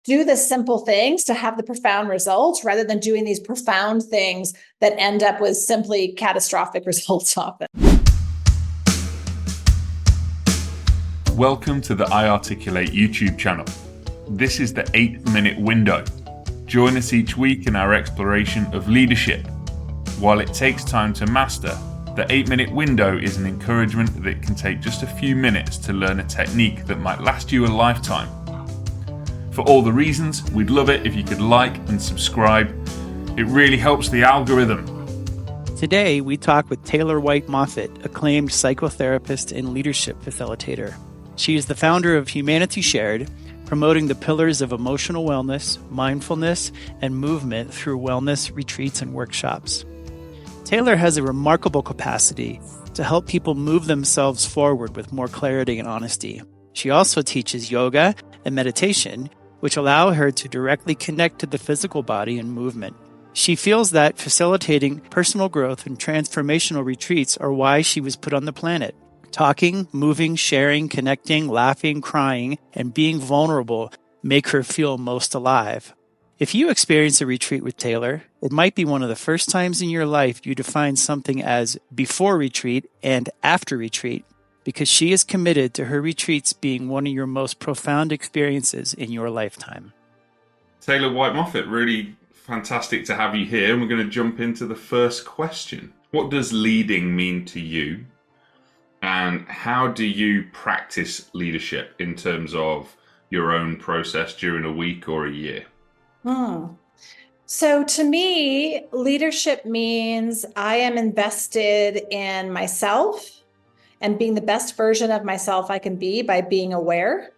do the simple things to have the profound results rather than doing these profound things that end up with simply catastrophic results often. Welcome to the iArticulate YouTube channel. This is the 8-minute window. Join us each week in our exploration of leadership. While it takes time to master, the 8-minute window is an encouragement that it can take just a few minutes to learn a technique that might last you a lifetime. For all the reasons, we'd love it if you could like and subscribe. It really helps the algorithm. Today, we talk with Taylor White-Moffitt, acclaimed psychotherapist and leadership facilitator. She is the founder of Humanity Shared, promoting the pillars of emotional wellness, mindfulness, and movement through wellness retreats and workshops. Taylor has a remarkable capacity to help people move themselves forward with more clarity and honesty. She also teaches yoga and meditation, which allow her to directly connect to the physical body and movement. She feels that facilitating personal growth and transformational retreats are why she was put on the planet. Talking, moving, sharing, connecting, laughing, crying, and being vulnerable make her feel most alive. If you experience a retreat with Taylor, it might be one of the first times in your life you define something as before retreat and after retreat, because she is committed to her retreats being one of your most profound experiences in your lifetime. Taylor White-Moffitt, really fantastic to have you here. And we're going to jump into the first question. What does leading mean to you? And how do you practice leadership in terms of your own process during a week or a year? So to me, leadership means I am invested in myself and being the best version of myself I can be by being aware.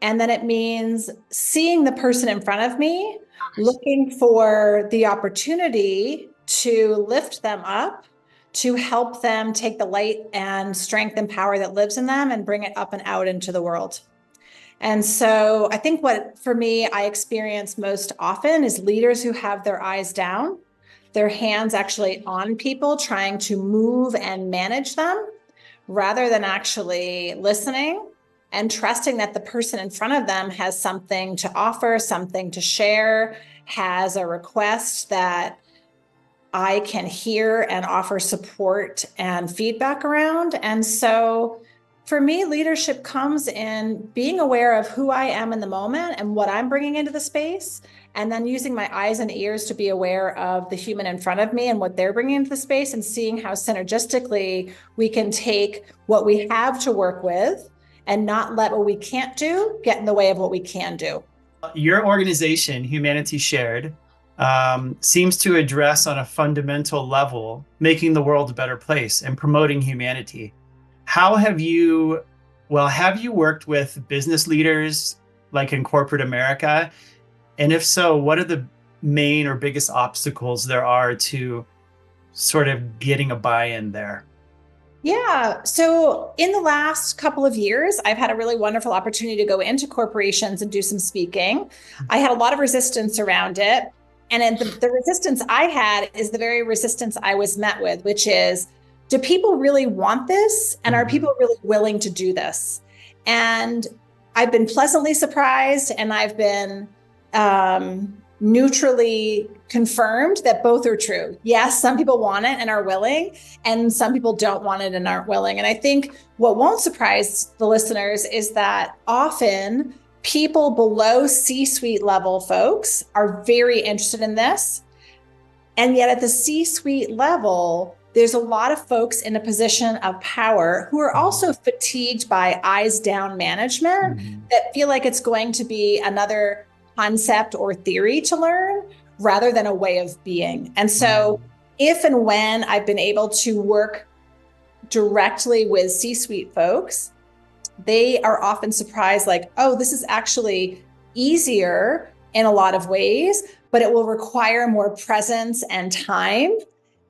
And then it means seeing the person in front of me, looking for the opportunity to lift them up, to help them take the light and strength and power that lives in them and bring it up and out into the world. And so I think what, for me, I experience most often is leaders who have their eyes down, their hands actually on people, trying to move and manage them, rather than actually listening and trusting that the person in front of them has something to offer, something to share, has a request that I can hear and offer support and feedback around. And so for me, leadership comes in being aware of who I am in the moment and what I'm bringing into the space, and then using my eyes and ears to be aware of the human in front of me and what they're bringing into the space, and seeing how synergistically we can take what we have to work with and not let what we can't do get in the way of what we can do. Your organization, Humanity Shared, seems to address on a fundamental level making the world a better place and promoting humanity. How have you worked with business leaders like in corporate America? And if so, what are the main or biggest obstacles there are to sort of getting a buy-in there? Yeah. So in the last couple of years, I've had a really wonderful opportunity to go into corporations and do some speaking. I had a lot of resistance around it. And the resistance I had is the very resistance I was met with, which is, do people really want this? And are people really willing to do this? And I've been pleasantly surprised, and I've been neutrally confirmed that both are true. Yes, some people want it and are willing, and some people don't want it and aren't willing. And I think what won't surprise the listeners is that often people below C-suite level folks are very interested in this. And yet at the C-suite level, there's a lot of folks in a position of power who are also fatigued by eyes down management that feel like it's going to be another concept or theory to learn rather than a way of being. And so if and when I've been able to work directly with C-suite folks, they are often surprised, like, oh, this is actually easier in a lot of ways, but it will require more presence and time.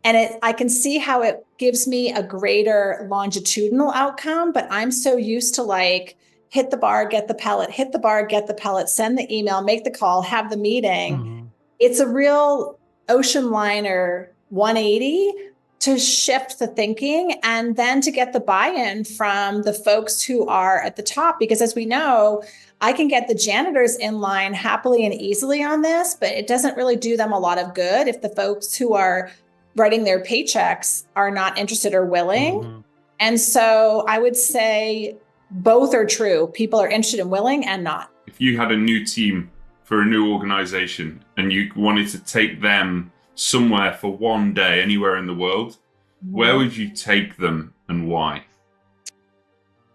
And I can see how it gives me a greater longitudinal outcome, but I'm so used to like, hit the bar, get the pellet, hit the bar, get the pellet, send the email, make the call, have the meeting. It's a real ocean liner 180 to shift the thinking and then to get the buy-in from the folks who are at the top. Because as we know, I can get the janitors in line happily and easily on this, but it doesn't really do them a lot of good if the folks who are writing their paychecks are not interested or willing. Mm-hmm. And so I would say both are true. People are interested and willing and not. If you had a new team for a new organization and you wanted to take them somewhere for one day, anywhere in the world, where would you take them and why?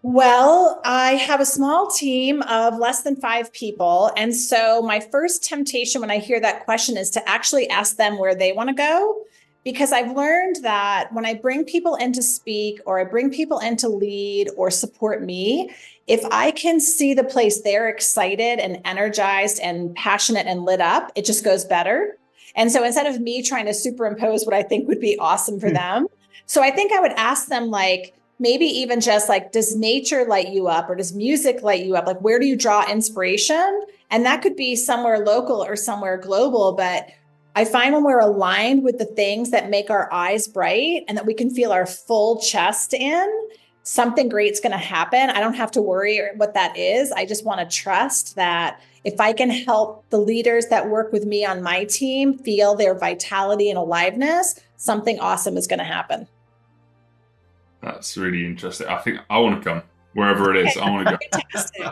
Well, I have a small team of less than 5 people. And so my first temptation when I hear that question is to actually ask them where they want to go. Because I've learned that when I bring people in to speak or I bring people in to lead or support me, if I can see the place they're excited and energized and passionate and lit up, it just goes better. And so instead of me trying to superimpose what I think would be awesome for them, so I think I would ask them, like, maybe even just like, does nature light you up or does music light you up? Like, where do you draw inspiration? And that could be somewhere local or somewhere global. But I find when we're aligned with the things that make our eyes bright and that we can feel our full chest in, something great's going to happen. I don't have to worry what that is. I just want to trust that if I can help the leaders that work with me on my team feel their vitality and aliveness, something awesome is going to happen. That's really interesting. I think I want to come wherever it is. I want to go. Fantastic.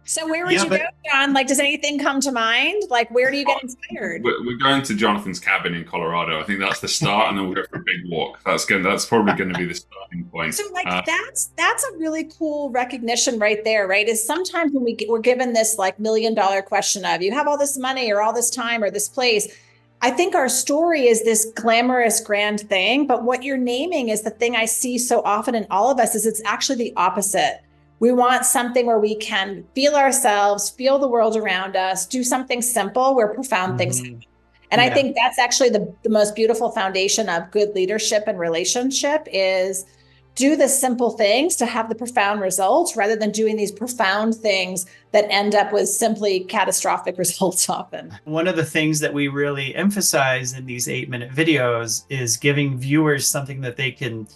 So where would you go, John? Like, does anything come to mind? Like, where do you get inspired? We're going to Jonathan's cabin in Colorado. I think that's the start, and then we'll go for a big walk. That's probably going to be the starting point. So, like, that's a really cool recognition right there, right? Is sometimes when we're given this like $1 million question of, you have all this money or all this time or this place, I think our story is this glamorous, grand thing, but what you're naming is the thing I see so often in all of us is it's actually the opposite. We want something where we can feel ourselves, feel the world around us, do something simple where profound things happen. And I think that's actually the most beautiful foundation of good leadership and relationship is do the simple things to have the profound results rather than doing these profound things that end up with simply catastrophic results often. One of the things that we really emphasize in these 8-minute videos is giving viewers something that they can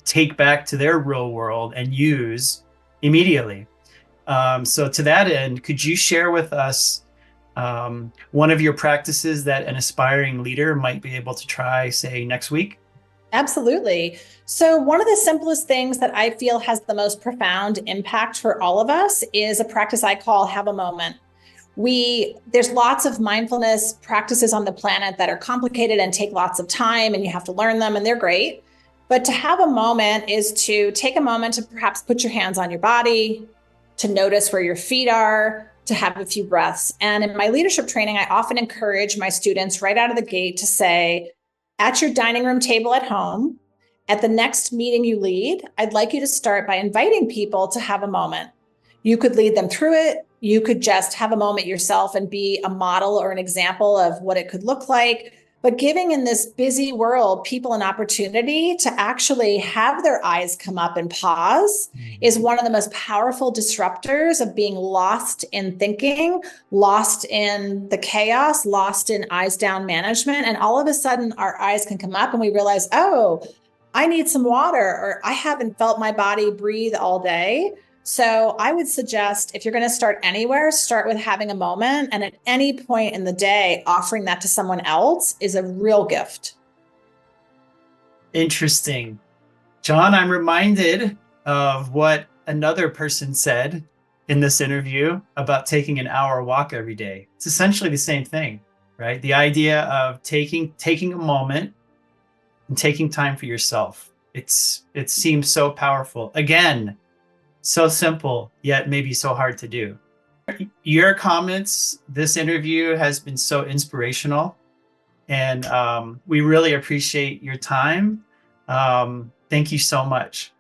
take back to their real world and use immediately. So to that end, could you share with us one of your practices that an aspiring leader might be able to try, say, next week? Absolutely. So one of the simplest things that I feel has the most profound impact for all of us is a practice I call have a moment. There's lots of mindfulness practices on the planet that are complicated and take lots of time and you have to learn them and they're great. But to have a moment is to take a moment to perhaps put your hands on your body, to notice where your feet are, to have a few breaths. And in my leadership training, I often encourage my students right out of the gate to say, at your dining room table at home, at the next meeting you lead, I'd like you to start by inviting people to have a moment. You could lead them through it. You could just have a moment yourself and be a model or an example of what it could look like. But giving in this busy world people an opportunity to actually have their eyes come up and pause is one of the most powerful disruptors of being lost in thinking, lost in the chaos, lost in eyes down management. And all of a sudden our eyes can come up and we realize, oh, I need some water, or I haven't felt my body breathe all day. So I would suggest if you're going to start anywhere, start with having a moment. And at any point in the day, offering that to someone else is a real gift. Interesting. John, I'm reminded of what another person said in this interview about taking an hour walk every day. It's essentially the same thing, right? The idea of taking a moment and taking time for yourself. It seems so powerful. Again, so simple, yet maybe so hard to do. Your comments, this interview has been so inspirational, and we really appreciate your time. Thank you so much.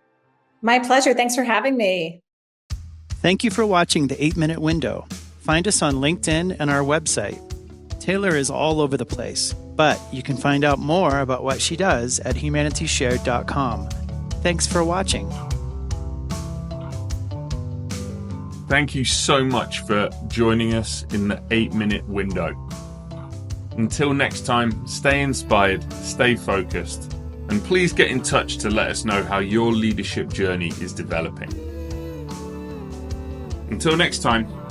My pleasure. Thanks for having me. Thank you for watching the 8-Minute Window. Find us on LinkedIn and our website. Taylor is all over the place, but you can find out more about what she does at humanityshared.com. Thanks for watching. Thank you so much for joining us in the 8-minute window. Until next time, stay inspired, stay focused, and please get in touch to let us know how your leadership journey is developing. Until next time.